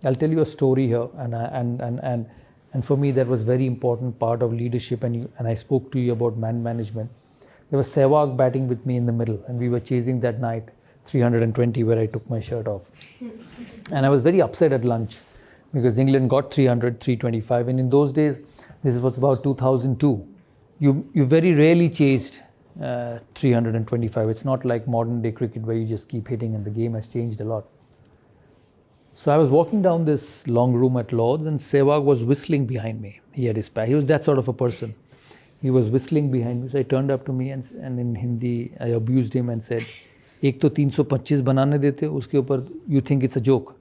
I'll tell you a story here, and for me that was very important part of leadership. And I spoke to you about man management. There was Sehwag batting with me in the middle, and we were chasing that night 320 where I took my shirt off. And I was very upset at lunch because England got 300, 325. And in those days, this was about 2002, you very rarely chased 325. It's not like modern day cricket where you just keep hitting, and the game has changed a lot. So I was walking down this long room at Lord's, and Sehwag was whistling behind me. He had his pack. He was that sort of a person. He was whistling behind me. So he turned up to me and in Hindi, I abused him and said, "Ek to 325 banane dete, uske upar you think it's a joke."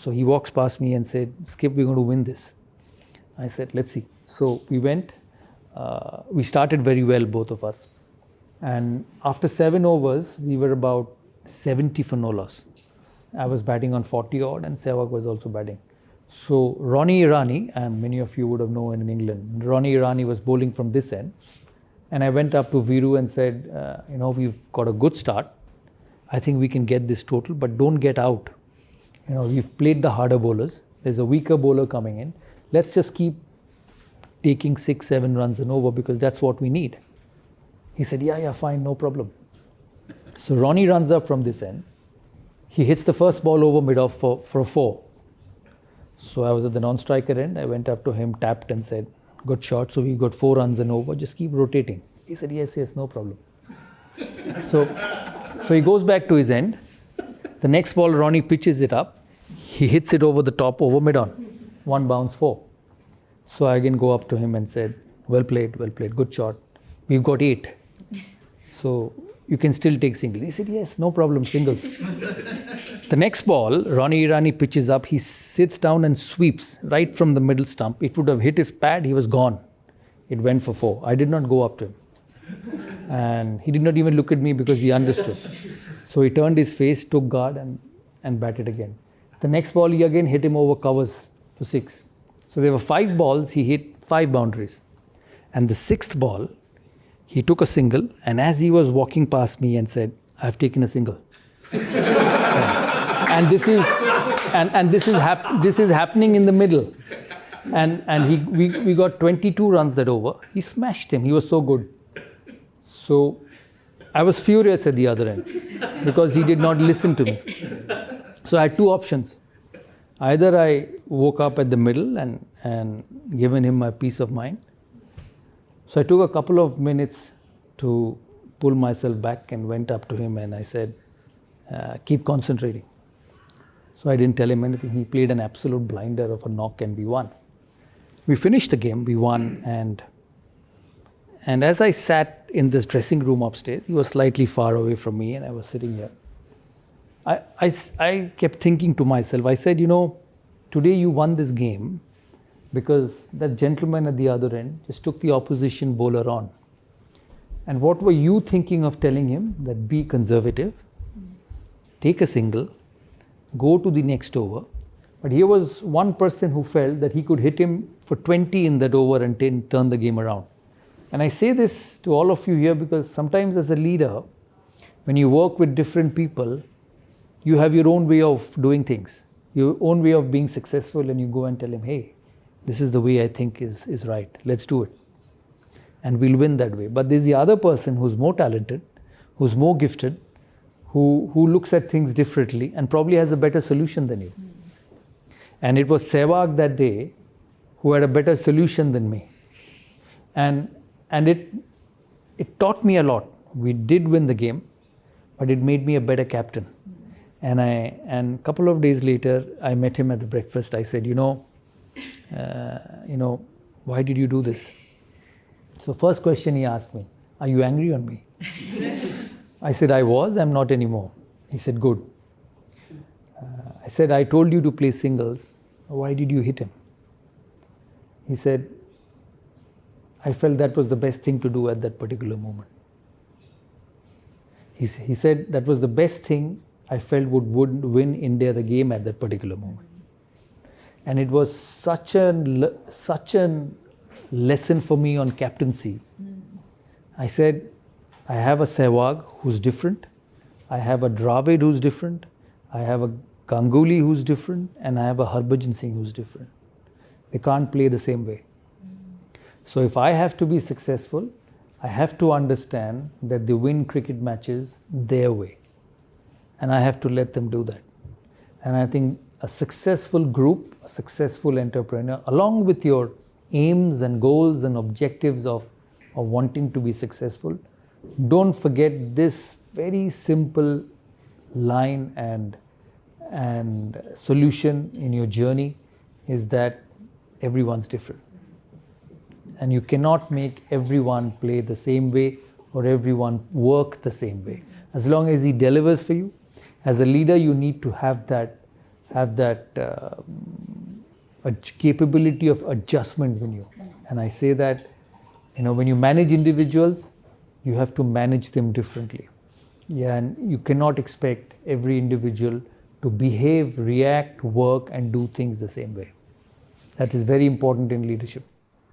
So he walks past me and said, "Skip, we're going to win this." I said, "Let's see." So we went. We started very well, both of us. And after 7 overs, we were about 70 for no loss. I was batting on 40 odd, and Sehwag was also batting. So Ronnie Irani, and many of you would have known in England, Ronnie Irani was bowling from this end. And I went up to Viru and said, we've got a good start. I think we can get this total, but don't get out. We've played the harder bowlers. There's a weaker bowler coming in. Let's just keep taking 6-7 runs and over, because that's what we need. He said, yeah, fine, no problem. So Ronnie runs up from this end. He hits the first ball over mid-off for a 4. So I was at the non-striker end. I went up to him, tapped and said, "Good shot. So we got 4 runs and over. Just keep rotating." He said, yes, no problem. So he goes back to his end. The next ball, Ronnie pitches it up. He hits it over the top, over mid-on. 1 bounce, 4. So I again go up to him and said, well played, good shot. We've got 8. So you can still take single. He said, yes, no problem, singles. The next ball, Ronnie Irani pitches up. He sits down and sweeps right from the middle stump. It would have hit his pad. He was gone. It went for 4. I did not go up to him. And he did not even look at me because he understood. So he turned his face, took guard and batted again. The next ball, he again hit him over covers for 6. So there were 5 balls. He hit 5 boundaries. And the 6th ball, he took a single, and as he was walking past me and said, "I've taken a single." And this is happening in the middle. And we got 22 runs that over. He smashed him. He was so good. So I was furious at the other end because he did not listen to me. So I had 2 options. Either I woke up at the middle and given him my peace of mind. So I took a couple of minutes to pull myself back and went up to him and I said, keep concentrating. So I didn't tell him anything. He played an absolute blinder of a knock and we won. We finished the game, we won, and as I sat in this dressing room upstairs, he was slightly far away from me and I was sitting here. I kept thinking to myself, I said, today you won this game because that gentleman at the other end just took the opposition bowler on. And what were you thinking of telling him? That be conservative, take a single, go to the next over. But here was one person who felt that he could hit him for 20 in that over and turn the game around. And I say this to all of you here because sometimes as a leader, when you work with different people, you have your own way of doing things, your own way of being successful, and you go and tell him, hey, this is the way I think is right. Let's do it. And we'll win that way. But there's the other person who's more talented, who's more gifted, who looks at things differently and probably has a better solution than you. And it was Sehwag that day who had a better solution than me. And it taught me a lot. We did win the game, but it made me a better captain. And a couple of days later, I met him at the breakfast. I said, why did you do this? So first question he asked me, are you angry on me? I said, I was, I'm not anymore. He said, good. I said, I told you to play singles. Why did you hit him? He said, I felt that was the best thing to do at that particular moment. He said that was the best thing I felt would win India the game at that particular moment. And it was such a lesson for me on captaincy. I said, I have a Sehwag who's different. I have a Dravid who's different. I have a Ganguly who's different and I have a Harbhajan Singh who's different. They can't play the same way. So if I have to be successful, I have to understand that they win cricket matches their way. And I have to let them do that. And I think a successful group, a successful entrepreneur, along with your aims and goals and objectives of wanting to be successful, don't forget this very simple line and solution in your journey is that everyone's different. And you cannot make everyone play the same way or everyone work the same way. As long as he delivers for you, as a leader, you need to have that a capability of adjustment in you. And I say that, when you manage individuals, you have to manage them differently. Yeah, and you cannot expect every individual to behave, react, work, and do things the same way. That is very important in leadership.